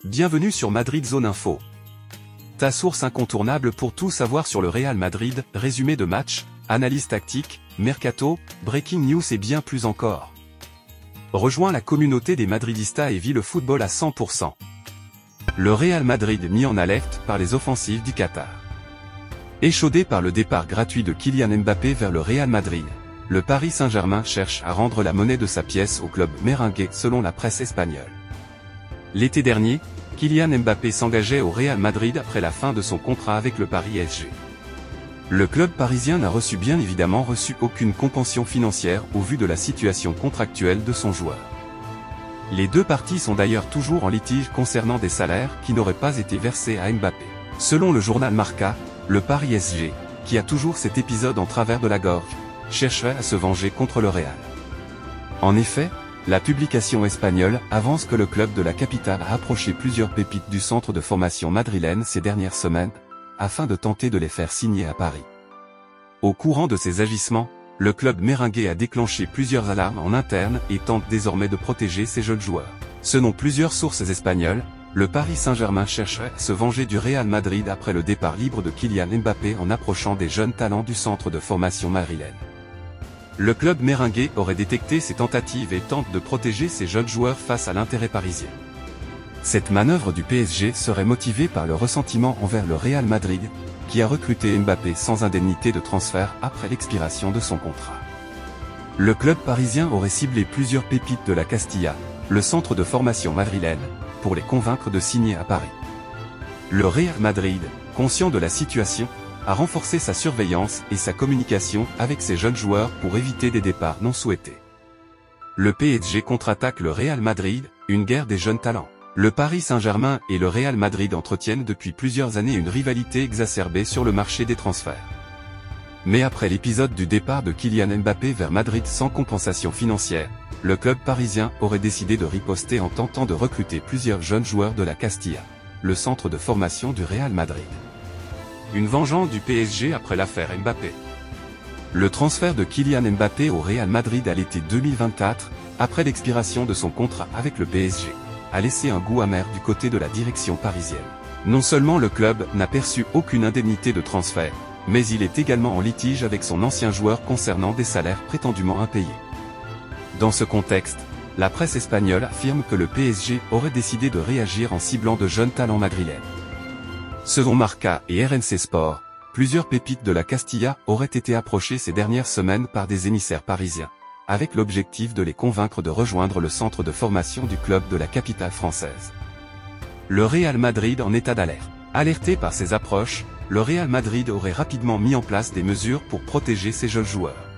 Bienvenue sur Madrid Zone Info. Ta source incontournable pour tout savoir sur le Real Madrid, résumé de match, analyse tactique, mercato, breaking news et bien plus encore. Rejoins la communauté des Madridistas et vis le football à 100%. Le Real Madrid mis en alerte par les offensives du Qatar. Échaudé par le départ gratuit de Kylian Mbappé vers le Real Madrid, le Paris Saint-Germain cherche à rendre la monnaie de sa pièce au club merengue selon la presse espagnole. L'été dernier, Kylian Mbappé s'engageait au Real Madrid après la fin de son contrat avec le Paris SG. Le club parisien n'a bien évidemment reçu aucune compensation financière au vu de la situation contractuelle de son joueur. Les deux parties sont d'ailleurs toujours en litige concernant des salaires qui n'auraient pas été versés à Mbappé. Selon le journal Marca, le Paris SG, qui a toujours cet épisode en travers de la gorge, chercherait à se venger contre le Real. En effet, la publication espagnole avance que le club de la capitale a approché plusieurs pépites du centre de formation madrilène ces dernières semaines, afin de tenter de les faire signer à Paris. Au courant de ces agissements, le club merengue a déclenché plusieurs alarmes en interne et tente désormais de protéger ses jeunes joueurs. Selon plusieurs sources espagnoles, le Paris Saint-Germain chercherait à se venger du Real Madrid après le départ libre de Kylian Mbappé en approchant des jeunes talents du centre de formation madrilène. Le club merengue aurait détecté ces tentatives et tente de protéger ses jeunes joueurs face à l'intérêt parisien. Cette manœuvre du PSG serait motivée par le ressentiment envers le Real Madrid, qui a recruté Mbappé sans indemnité de transfert après l'expiration de son contrat. Le club parisien aurait ciblé plusieurs pépites de la Castilla, le centre de formation madrilène, pour les convaincre de signer à Paris. Le Real Madrid, conscient de la situation, a renforcé sa surveillance et sa communication avec ses jeunes joueurs pour éviter des départs non souhaités. Le PSG contre-attaque le Real Madrid, une guerre des jeunes talents. Le Paris Saint-Germain et le Real Madrid entretiennent depuis plusieurs années une rivalité exacerbée sur le marché des transferts. Mais après l'épisode du départ de Kylian Mbappé vers Madrid sans compensation financière, le club parisien aurait décidé de riposter en tentant de recruter plusieurs jeunes joueurs de la Castilla, le centre de formation du Real Madrid. Une vengeance du PSG après l'affaire Mbappé. Le transfert de Kylian Mbappé au Real Madrid à l'été 2024, après l'expiration de son contrat avec le PSG, a laissé un goût amer du côté de la direction parisienne. Non seulement le club n'a perçu aucune indemnité de transfert, mais il est également en litige avec son ancien joueur concernant des salaires prétendument impayés. Dans ce contexte, la presse espagnole affirme que le PSG aurait décidé de réagir en ciblant de jeunes talents madrilènes. Selon Marca et RMC Sport, plusieurs pépites de la Castilla auraient été approchées ces dernières semaines par des émissaires parisiens, avec l'objectif de les convaincre de rejoindre le centre de formation du club de la capitale française. Le Real Madrid en état d'alerte. Alerté par ces approches, le Real Madrid aurait rapidement mis en place des mesures pour protéger ses jeunes joueurs.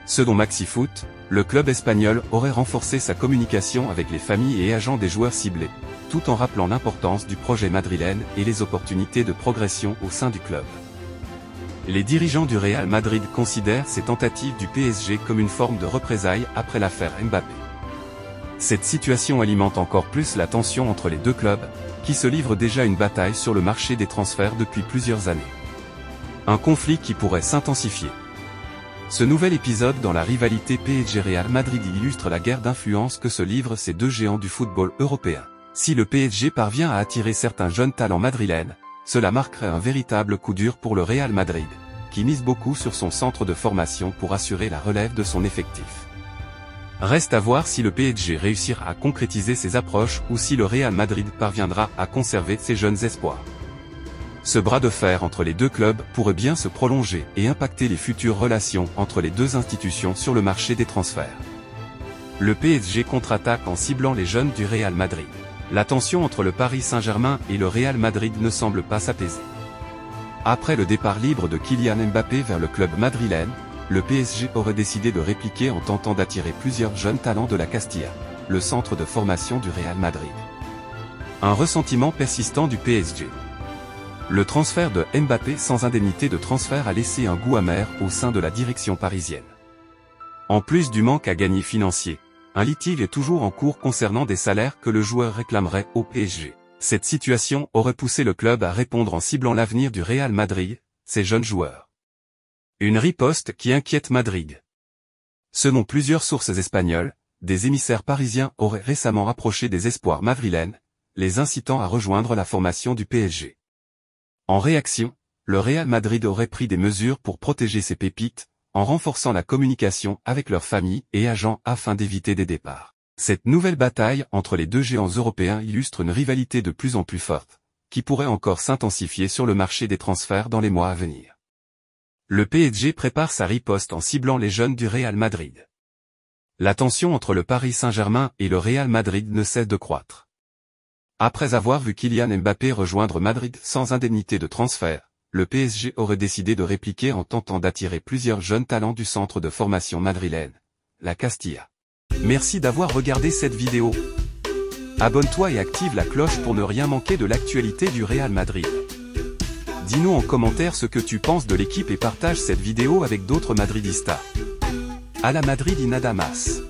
Selon MaxiFoot, le club espagnol aurait renforcé sa communication avec les familles et agents des joueurs ciblés, tout en rappelant l'importance du projet madrilène et les opportunités de progression au sein du club. Les dirigeants du Real Madrid considèrent ces tentatives du PSG comme une forme de représailles après l'affaire Mbappé. Cette situation alimente encore plus la tension entre les deux clubs, qui se livrent déjà une bataille sur le marché des transferts depuis plusieurs années. Un conflit qui pourrait s'intensifier. Ce nouvel épisode dans la rivalité PSG-Real Madrid illustre la guerre d'influence que se livrent ces deux géants du football européen. Si le PSG parvient à attirer certains jeunes talents madrilènes, cela marquerait un véritable coup dur pour le Real Madrid, qui mise beaucoup sur son centre de formation pour assurer la relève de son effectif. Reste à voir si le PSG réussira à concrétiser ses approches ou si le Real Madrid parviendra à conserver ses jeunes espoirs. Ce bras de fer entre les deux clubs pourrait bien se prolonger et impacter les futures relations entre les deux institutions sur le marché des transferts. Le PSG contre-attaque en ciblant les jeunes du Real Madrid. La tension entre le Paris Saint-Germain et le Real Madrid ne semble pas s'apaiser. Après le départ libre de Kylian Mbappé vers le club madrilène, le PSG aurait décidé de répliquer en tentant d'attirer plusieurs jeunes talents de la Castilla, le centre de formation du Real Madrid. Un ressentiment persistant du PSG. Le transfert de Mbappé sans indemnité de transfert a laissé un goût amer au sein de la direction parisienne. En plus du manque à gagner financier, un litige est toujours en cours concernant des salaires que le joueur réclamerait au PSG. Cette situation aurait poussé le club à répondre en ciblant l'avenir du Real Madrid, ses jeunes joueurs. Une riposte qui inquiète Madrid. Selon plusieurs sources espagnoles, des émissaires parisiens auraient récemment approché des espoirs madrilènes, les incitant à rejoindre la formation du PSG. En réaction, le Real Madrid aurait pris des mesures pour protéger ses pépites, en renforçant la communication avec leurs familles et agents afin d'éviter des départs. Cette nouvelle bataille entre les deux géants européens illustre une rivalité de plus en plus forte, qui pourrait encore s'intensifier sur le marché des transferts dans les mois à venir. Le PSG prépare sa riposte en ciblant les jeunes du Real Madrid. La tension entre le Paris Saint-Germain et le Real Madrid ne cesse de croître. Après avoir vu Kylian Mbappé rejoindre Madrid sans indemnité de transfert, le PSG aurait décidé de répliquer en tentant d'attirer plusieurs jeunes talents du centre de formation madrilène, la Castilla. Merci d'avoir regardé cette vidéo. Abonne-toi et active la cloche pour ne rien manquer de l'actualité du Real Madrid. Dis-nous en commentaire ce que tu penses de l'équipe et partage cette vidéo avec d'autres madridistas. A la Madrid y nada más.